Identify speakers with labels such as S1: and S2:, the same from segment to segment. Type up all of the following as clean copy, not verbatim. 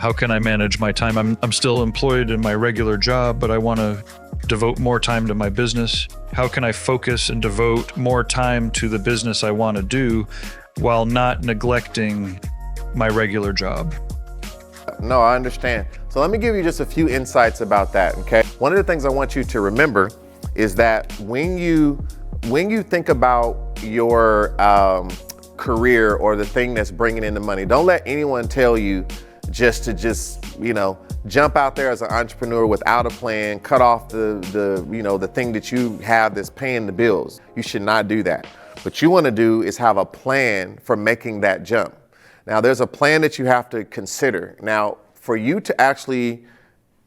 S1: How can I manage my time? I'm still employed in my regular job, but I want to devote more time to my business. How can I focus and devote more time to the business I want to do while not neglecting my regular job?
S2: No, I understand. So let me give you just a few insights about that, okay? One of the things I want you to remember is that when you think about your career or the thing that's bringing in the money, don't let anyone tell you to jump out there as an entrepreneur without a plan, cut off the thing that you have that's paying the bills. You should not do that. What you want to do is have a plan for making that jump. Now, there's a plan that you have to consider. Now, for you to actually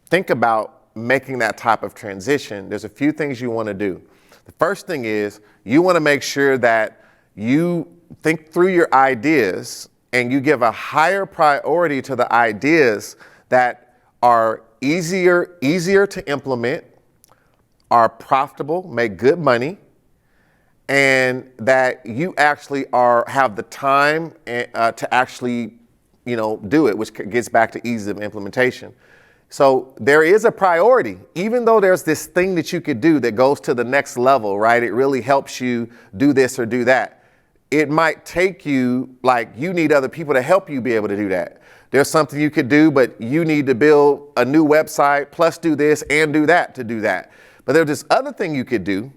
S2: think about making that type of transition, there's a few things you want to do. The first thing is you want to make sure that you think through your ideas and you give a higher priority to the ideas that are easier to implement, are profitable, make good money, and that you actually have the time to actually, do it, which gets back to ease of implementation. So there is a priority, even though there's this thing that you could do that goes to the next level, right? It really helps you do this or do that. It might take you, you need other people to help you be able to do that. There's something you could do, but you need to build a new website, plus do this and do that to do that. But there's this other thing you could do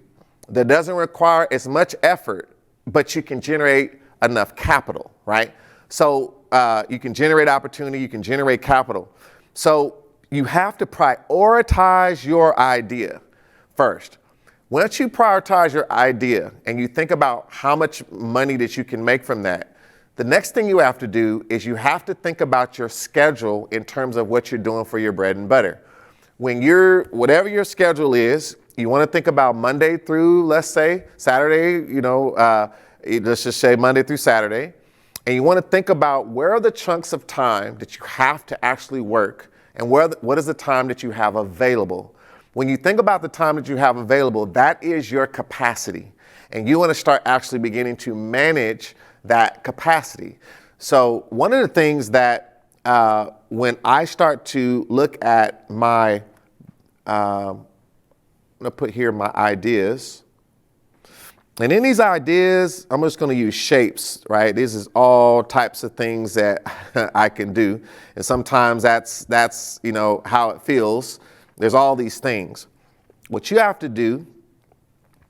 S2: that doesn't require as much effort, but you can generate enough capital, right? So you can generate opportunity, you can generate capital. So you have to prioritize your idea first. Once you prioritize your idea and you think about how much money that you can make from that, the next thing you have to do is you have to think about your schedule in terms of what you're doing for your bread and butter. Whatever your schedule is, you want to think about Monday through, let's say, Saturday, let's just say Monday through Saturday. And you want to think about where are the chunks of time that you have to actually work and what is the time that you have available. When you think about the time that you have available, that is your capacity. And you want to start actually beginning to manage that capacity. So one of the things that when I start to look at I'm going to put here my ideas. And in these ideas, I'm just going to use shapes, right? This is all types of things that I can do. And sometimes that's how it feels. There's all these things. What you have to do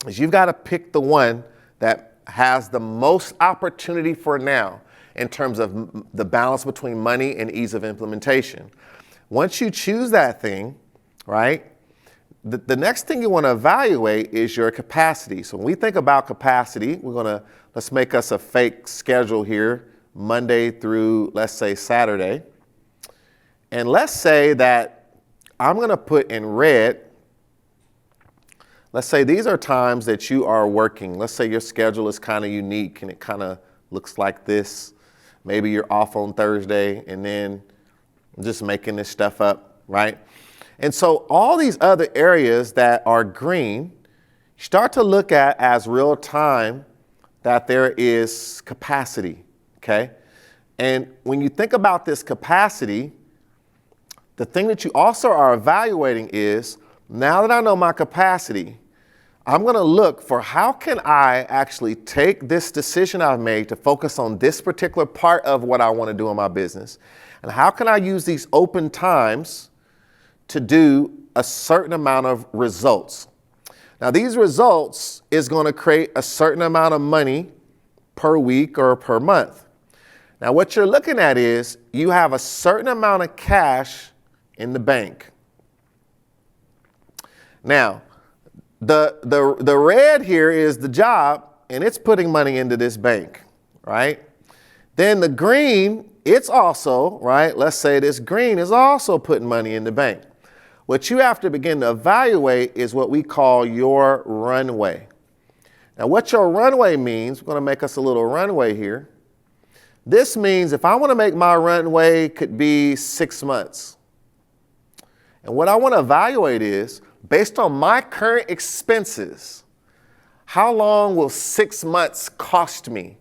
S2: is you've got to pick the one that has the most opportunity for now in terms of the balance between money and ease of implementation. Once you choose that thing, right, the next thing you want to evaluate is your capacity. So when we think about capacity, let's make us a fake schedule here, Monday through, let's say, Saturday. And let's say that I'm going to put in red, let's say these are times that you are working. Let's say your schedule is kind of unique and it kind of looks like this. Maybe you're off on Thursday and then just making this stuff up, right? And so all these other areas that are green, start to look at as real time that there is capacity, okay? And when you think about this capacity, the thing that you also are evaluating is, now that I know my capacity, I'm going to look for how can I actually take this decision I've made to focus on this particular part of what I want to do in my business. And how can I use these open times to do a certain amount of results. Now, these results is going to create a certain amount of money per week or per month. Now, what you're looking at is you have a certain amount of cash in the bank. Now, the red here is the job, and it's putting money into this bank, right? Then the green, it's also, right? Let's say this green is also putting money in the bank. What you have to begin to evaluate is what we call your runway. Now, what your runway means, we're going to make us a little runway here. This means if I want to make my runway could be 6 months. And what I want to evaluate is, based on my current expenses, how long will 6 months cost me?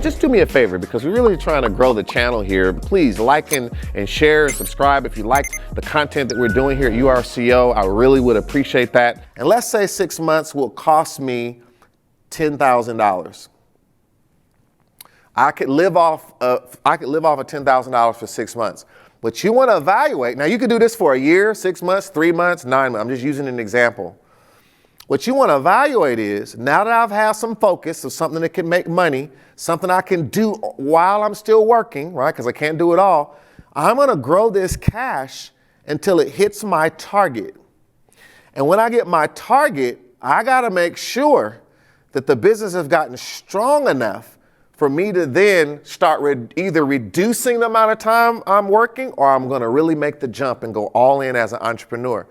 S2: just do me a favor, because we're really trying to grow the channel here. Please like and share and subscribe if you like the content that we're doing here at URCO. I really would appreciate that. And let's say 6 months will cost me $10,000. I could live off of $10,000 for 6 months. But you want to evaluate. Now you could do this for a year, 6 months, 3 months, 9 months. I'm just using an example. What you want to evaluate is, now that I've had some focus of something that can make money, something I can do while I'm still working, right? Because I can't do it all. I'm going to grow this cash until it hits my target. And when I get my target, I got to make sure that the business has gotten strong enough for me to then start either reducing the amount of time I'm working, or I'm going to really make the jump and go all in as an entrepreneur.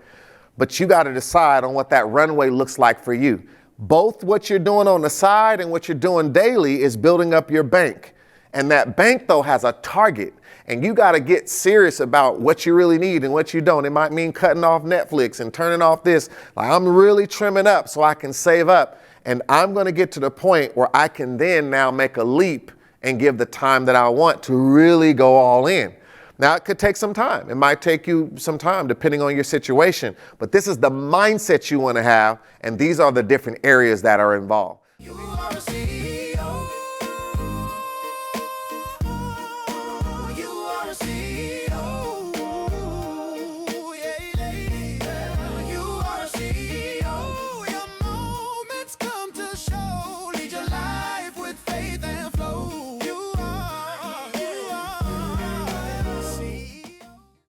S2: But you got to decide on what that runway looks like for you. Both what you're doing on the side and what you're doing daily is building up your bank. And that bank, though, has a target. And you got to get serious about what you really need and what you don't. It might mean cutting off Netflix and turning off this. Like, I'm really trimming up so I can save up. And I'm going to get to the point where I can then now make a leap and give the time that I want to really go all in. Now, it could take some time. It might take you some time depending on your situation. But this is the mindset you want to have. And these are the different areas that are involved.